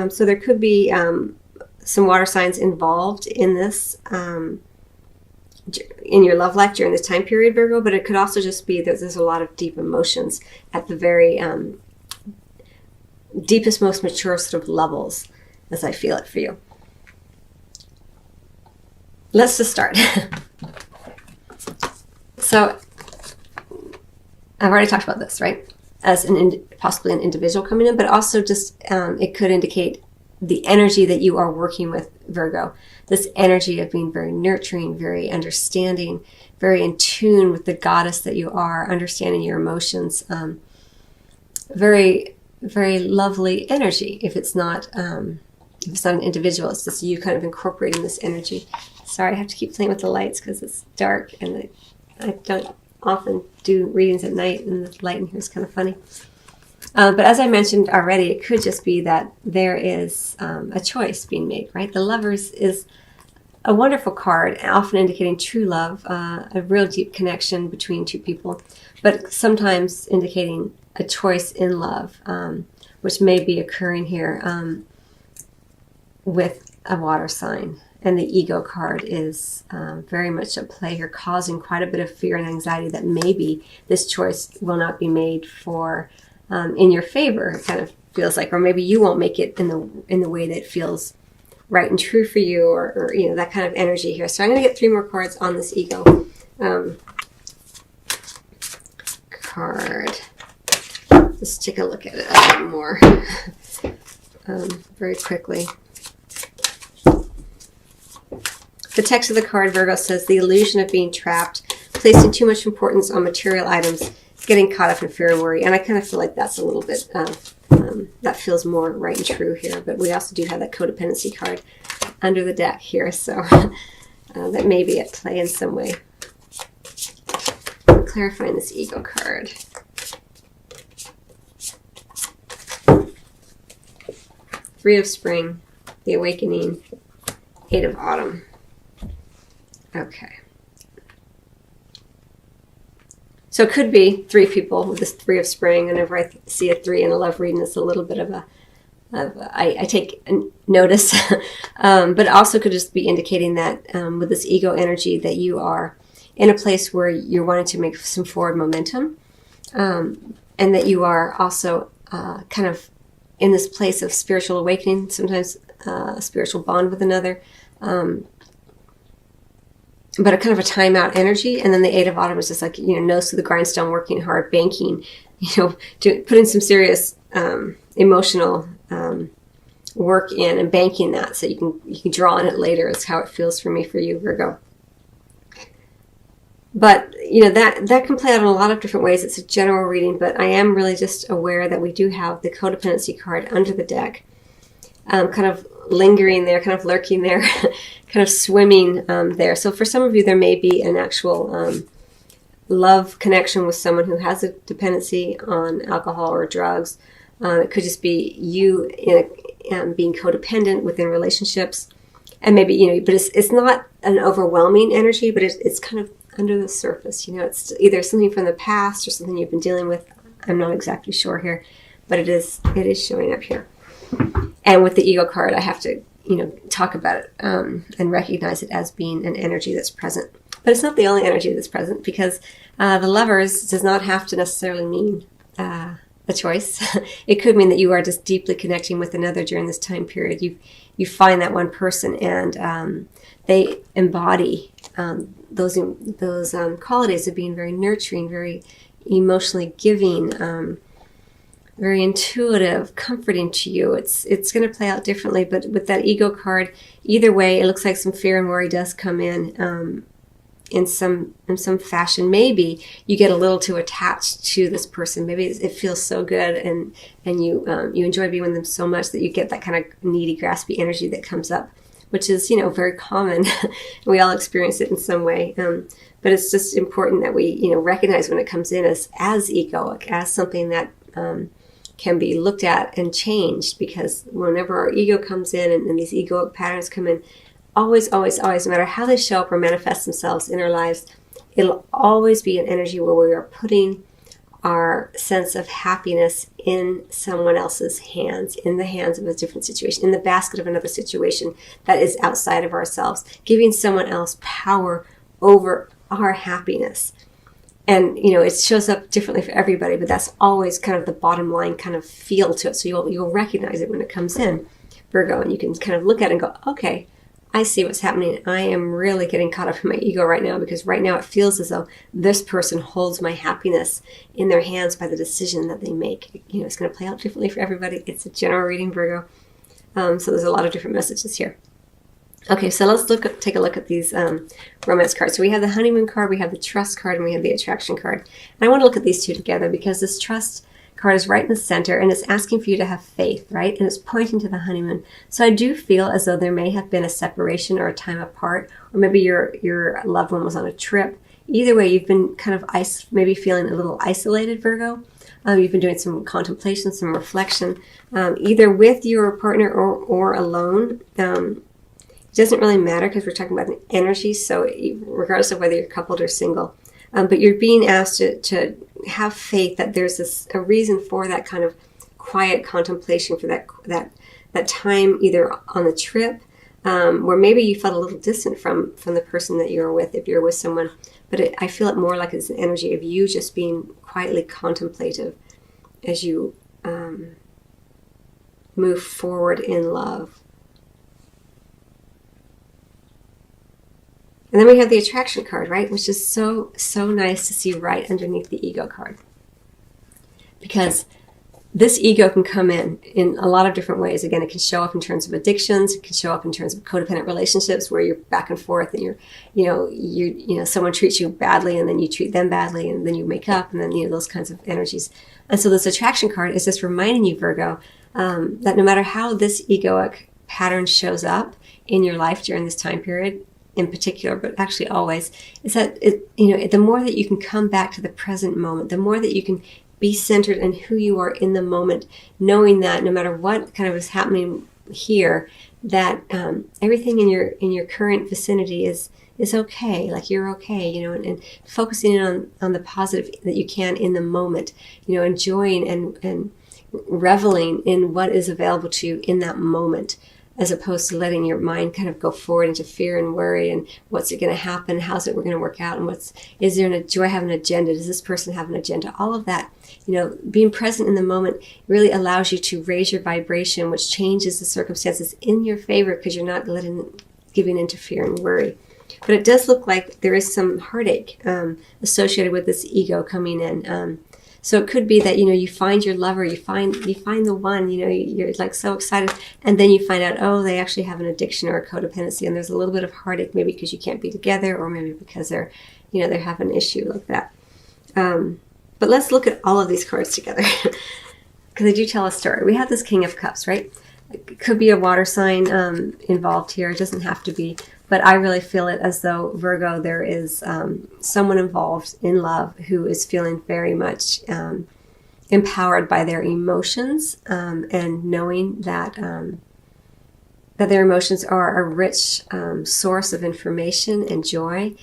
So there could be some water signs involved in this, in your love life during this time period, Virgo, but it could also just be that there's a lot of deep emotions at the very deepest, most mature sort of levels, as I feel it for you. Let's just start. So I've already talked about this, right? As possibly an individual coming in, but also just it could indicate the energy that you are working with, Virgo. This energy of being very nurturing, very understanding, very in tune with the goddess that you are, understanding your emotions. Very, very lovely energy. If it's not an individual, it's just you kind of incorporating this energy. Sorry, I have to keep playing with the lights because it's dark and I don't often do readings at night, and the light in here is kind of funny. But as I mentioned already, it could just be that there is a choice being made, right? The Lovers is a wonderful card, often indicating true love, a real deep connection between two people, but sometimes indicating a choice in love, which may be occurring here with a water sign. And the Ego card is very much at play here, causing quite a bit of fear and anxiety that maybe this choice will not be made for in your favor. It kind of feels like, or maybe you won't make it in the way that feels right and true for you, or you know, that kind of energy here. So I'm going to get 3 more cards on this Ego card. Let's take a look at it a bit more very quickly. The text of the card, Virgo, says the illusion of being trapped, placing too much importance on material items, getting caught up in fear and worry. And I kind of feel like that's a little bit, that feels more right and true here. But we also do have that codependency card under the deck here. So that may be at play in some way. Clarifying this Ego card. Three of Spring, the Awakening, 8 of Autumn. Okay. So it could be 3 people with this 3 of Spring. Whenever I see a 3 in a love reading, it's a little bit of I take notice. But also could just be indicating that with this Ego energy that you are in a place where you're wanting to make some forward momentum. And that you are also kind of in this place of spiritual awakening, sometimes a spiritual bond with another. But a kind of a timeout energy. And then the 8 of Autumn is just like, you know, nose to the grindstone, working hard, banking, you know, putting some serious emotional work in and banking that so you can draw on it later is how it feels for me, for you, Virgo. But, you know, that can play out in a lot of different ways. It's a general reading, but I am really just aware that we do have the codependency card under the deck, kind of lingering there, kind of lurking there, kind of swimming there. So for some of you, there may be an actual love connection with someone who has a dependency on alcohol or drugs. It could just be you being codependent within relationships. And maybe, you know, but it's not an overwhelming energy, but it's kind of under the surface. You know, it's either something from the past or something you've been dealing with. I'm not exactly sure here, but it is showing up here. And with the Ego card, I have to, you know, talk about it and recognize it as being an energy that's present. But it's not the only energy that's present, because the Lovers does not have to necessarily mean a choice. It could mean that you are just deeply connecting with another during this time period. You find that one person, and they embody those qualities of being very nurturing, very emotionally giving, very intuitive, comforting to you. It's going to play out differently, but with that Ego card, either way, it looks like some fear and worry does come in some fashion. Maybe you get a little too attached to this person. Maybe it feels so good, and you enjoy being with them so much that you get that kind of needy, graspy energy that comes up, which is, you know, very common. We all experience it in some way. But it's just important that we, you know, recognize when it comes in as egoic, as something that can be looked at and changed, because whenever our ego comes in and these egoic patterns come in, always, always, always, no matter how they show up or manifest themselves in our lives, it'll always be an energy where we are putting our sense of happiness in someone else's hands, in the hands of a different situation, in the basket of another situation that is outside of ourselves, giving someone else power over our happiness. And, it shows up differently for everybody, but that's always kind of the bottom line kind of feel to it. So you'll recognize it when it comes in, Virgo, and you can kind of look at it and go, okay, I see what's happening. I am really getting caught up in my ego right now, because right now it feels as though this person holds my happiness in their hands by the decision that they make. It's going to play out differently for everybody. It's a general reading, Virgo. So there's a lot of different messages here. Okay, so let's take a look at these romance cards. So we have the honeymoon card, we have the trust card, and we have the attraction card. And I want to look at these two together because this trust card is right in the center, and it's asking for you to have faith, right? And it's pointing to the honeymoon. So I do feel as though there may have been a separation or a time apart, or maybe your loved one was on a trip. Either way, you've been kind of maybe feeling a little isolated, Virgo. You've been doing some contemplation, some reflection, either with your partner or alone. It doesn't really matter because we're talking about an energy, so regardless of whether you're coupled or single. But you're being asked to have faith that there's a reason for that kind of quiet contemplation, for that time either on the trip, where maybe you felt a little distant from the person that you're with, if you're with someone. But I feel it more like it's an energy of you just being quietly contemplative as you move forward in love. And then we have the attraction card, right? Which is so nice to see right underneath the ego card. Because this ego can come in a lot of different ways. Again, it can show up in terms of addictions. It can show up in terms of codependent relationships where you're back and forth and someone treats you badly and then you treat them badly and then you make up and then, those kinds of energies. And so this attraction card is just reminding you, Virgo, that no matter how this egoic pattern shows up in your life during this time period, in particular, but actually always, is that the more that you can come back to the present moment, the more that you can be centered in who you are in the moment, knowing that no matter what kind of is happening here, that everything in your current vicinity is okay, like you're okay, and focusing in on the positive that you can in the moment, enjoying and reveling in what is available to you in that moment, as opposed to letting your mind kind of go forward into fear and worry and what's it going to happen, how's it we're going to work out, and do I have an agenda, does this person have an agenda, all of that. Being present in the moment really allows you to raise your vibration, which changes the circumstances in your favor because you're not giving into fear and worry. But it does look like there is some heartache associated with this ego coming in. So it could be that, you find your lover, you find the one, you're like so excited, and then you find out, oh, they actually have an addiction or a codependency, and there's a little bit of heartache, maybe because you can't be together, or maybe because they have an issue like that. But let's look at all of these cards together, because they do tell a story. We have this King of Cups, right? It could be a water sign involved here. It doesn't have to be. But I really feel it as though, Virgo, there is someone involved in love who is feeling very much empowered by their emotions and knowing that that their emotions are a rich source of information and joy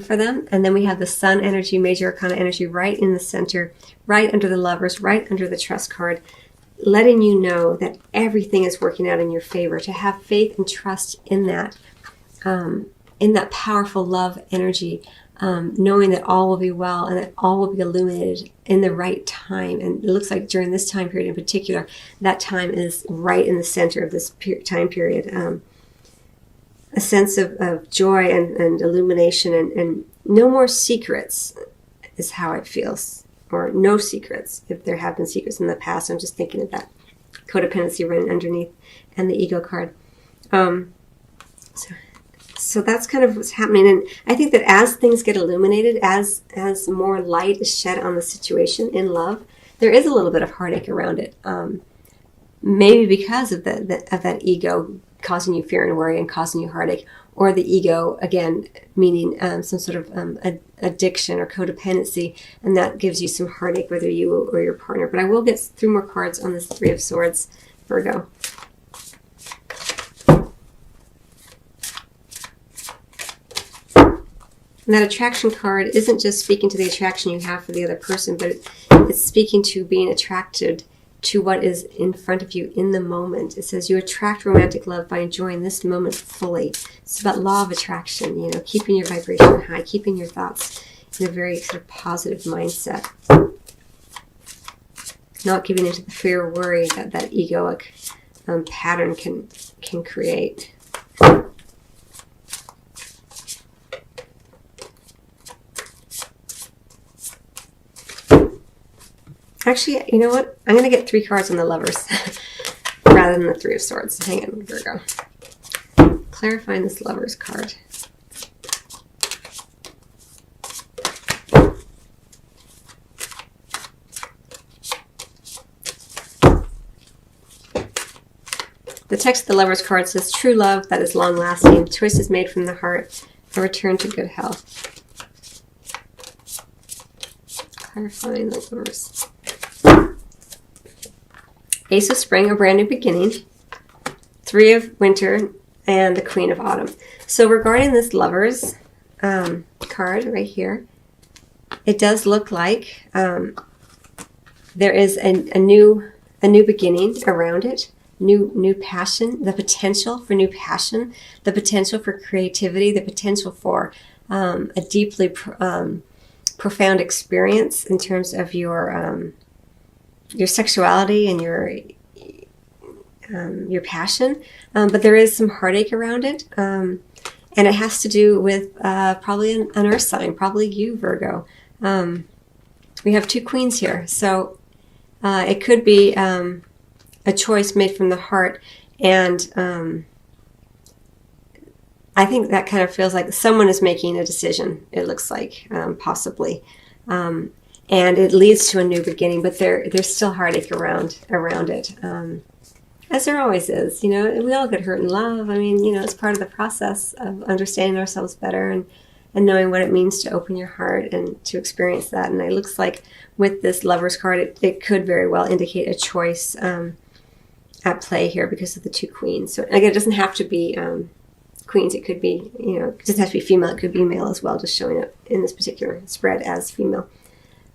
for them. And then we have the Sun energy, Major Arcana energy, right in the center, right under the Lovers, right under the Trust card, letting you know that everything is working out in your favor, to have faith and trust in that powerful love energy, knowing that all will be well and that all will be illuminated in the right time. And it looks like during this time period in particular, that time is right in the center of this time period. A sense of joy and illumination and no more secrets is how it feels. Or no secrets, if there have been secrets in the past. I'm just thinking of that codependency running underneath and the ego card. So that's kind of what's happening. And I think that as things get illuminated, as more light is shed on the situation in love, there is a little bit of heartache around it. Maybe because of that ego causing you fear and worry and causing you heartache, or the ego, again, meaning some sort of addiction or codependency, and that gives you some heartache, whether you or your partner. But I will get 3 more cards on this Three of Swords, Virgo. And that attraction card isn't just speaking to the attraction you have for the other person, but it's speaking to being attracted to what is in front of you in the moment. It says you attract romantic love by enjoying this moment fully. It's about law of attraction, you know, keeping your vibration high, keeping your thoughts in a very sort of positive mindset. Not giving into the fear or worry that that egoic pattern can create. Actually, you know what? I'm going to get 3 cards on the Lovers rather than the 3 of Swords. Hang on, Virgo. Clarifying this Lovers card. The text of the Lovers card says, true love that is long-lasting, choices made from the heart, a return to good health. Clarifying the Lovers. Ace of Spring, a brand new beginning. 3 of Winter, and the Queen of Autumn. So regarding this Lovers card right here, it does look like there is a new beginning around it. New passion, the potential for new passion, the potential for creativity, the potential for a deeply profound experience in terms of your sexuality and your passion. But there is some heartache around it, and it has to do with probably an earth sign, probably you, Virgo. We have 2 queens here, so it could be a choice made from the heart, and I think that kind of feels like someone is making a decision, it looks like, possibly. And it leads to a new beginning, but there's still heartache around it, as there always is. You know, we all get hurt in love. I mean, you know, it's part of the process of understanding ourselves better and knowing what it means to open your heart and to experience that. And it looks like with this Lovers card, it could very well indicate a choice at play here because of the 2 queens. So again, it doesn't have to be queens. It could be, you know, it doesn't have to be female. It could be male as well, just showing up in this particular spread as female.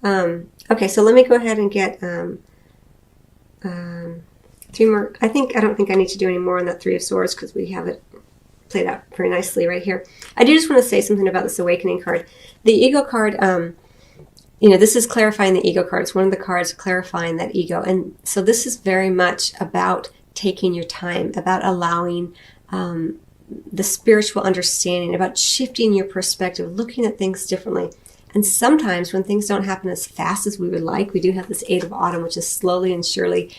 Okay, so let me go ahead and get 3 more. I don't think I need to do any more on that 3 of Swords because we have it played out very nicely right here. I do just want to say something about this Awakening card. The Ego card, you know, this is clarifying the Ego card. It's one of the cards clarifying that ego. And so this is very much about taking your time, about allowing the spiritual understanding, about shifting your perspective, looking at things differently. And sometimes when things don't happen as fast as we would like, we do have this 8 of Autumn, which is slowly and surely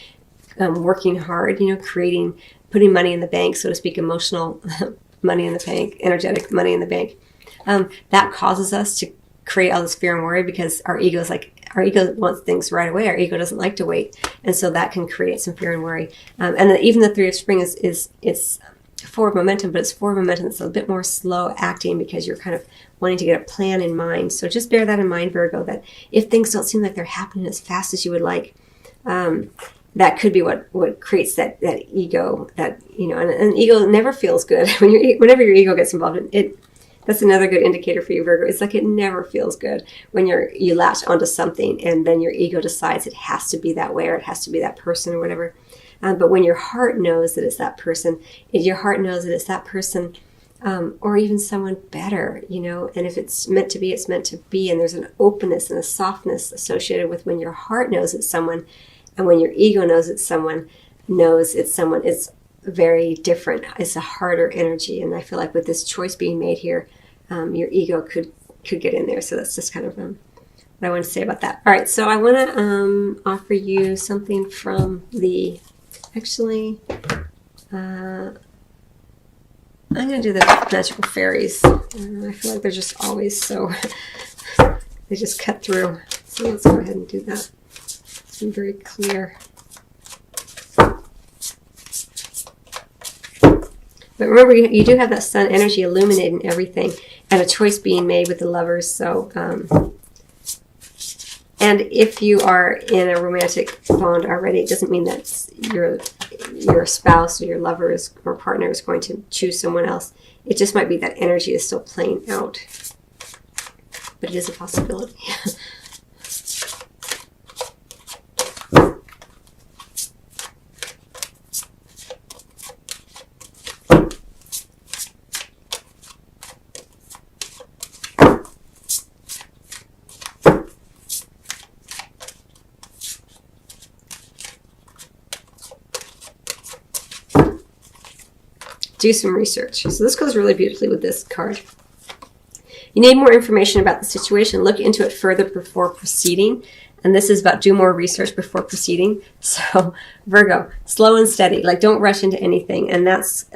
working hard, you know, putting money in the bank, so to speak, emotional money in the bank, energetic money in the bank. That causes us to create all this fear and worry because our ego wants things right away. Our ego doesn't like to wait. And so that can create some fear and worry. And then even the 3 of Spring it's 4 of Momentum, but it's 4 of Momentum that's a bit more slow acting because you're kind of wanting to get a plan in mind. So just bear that in mind, Virgo, that if things don't seem like they're happening as fast as you would like, that could be what creates that ego, that, you know, and ego never feels good. Whenever your ego gets involved, that's another good indicator for you, Virgo. It's like it never feels good when you latch onto something and then your ego decides it has to be that way or it has to be that person or whatever. But when your heart knows that it's that person, or even someone better, you know, and if it's meant to be, it's meant to be. And there's an openness and a softness associated with when your heart knows it's someone and when your ego knows it's someone, it's very different. It's a harder energy. And I feel like with this choice being made here, your ego could get in there. So that's just kind of what I want to say about that. All right, so I want to offer you something from the, actually, I'm going to do the Magical Fairies. I feel like they're just always so, they just cut through. So let's go ahead and do that. I'm very clear. But remember, you do have that sun energy illuminating everything and a choice being made with the Lovers. So, and if you are in a romantic bond already, it doesn't mean that your spouse or your lover or partner is going to choose someone else. It just might be that energy is still playing out. but it is a possibility. Do some research. So this goes really beautifully with this card. You need more information about the situation. Look into it further before proceeding. And this is about do more research before proceeding. So Virgo, slow and steady. Like, don't rush into anything. And that's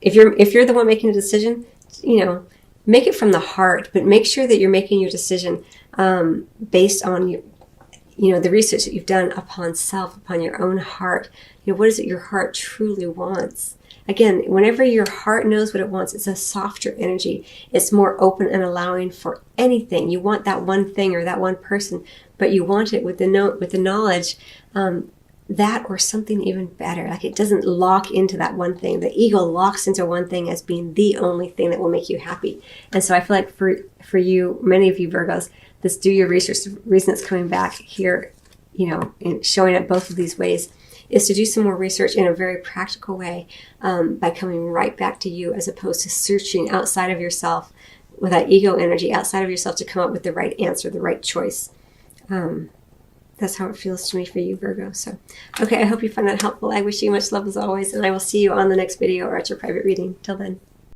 if you're the one making a decision, you know, make it from the heart, but make sure that you're making your decision based on the research that you've done upon self, upon your own heart. You know, what is it your heart truly wants? Again, whenever your heart knows what it wants, it's a softer energy. It's more open and allowing for anything. You want that one thing or that one person, but you want it with the knowledge that or something even better. Like, it doesn't lock into that one thing. The ego locks into one thing as being the only thing that will make you happy. And so I feel like for you, many of you Virgos, this do your research. The reason it's coming back here, and showing up both of these ways, is to do some more research in a very practical way by coming right back to you, as opposed to searching outside of yourself with that ego energy outside of yourself to come up with the right answer, the right choice. That's how it feels to me for you, Virgo. So, okay, I hope you find that helpful. I wish you much love as always, and I will see you on the next video or at your private reading. Till then.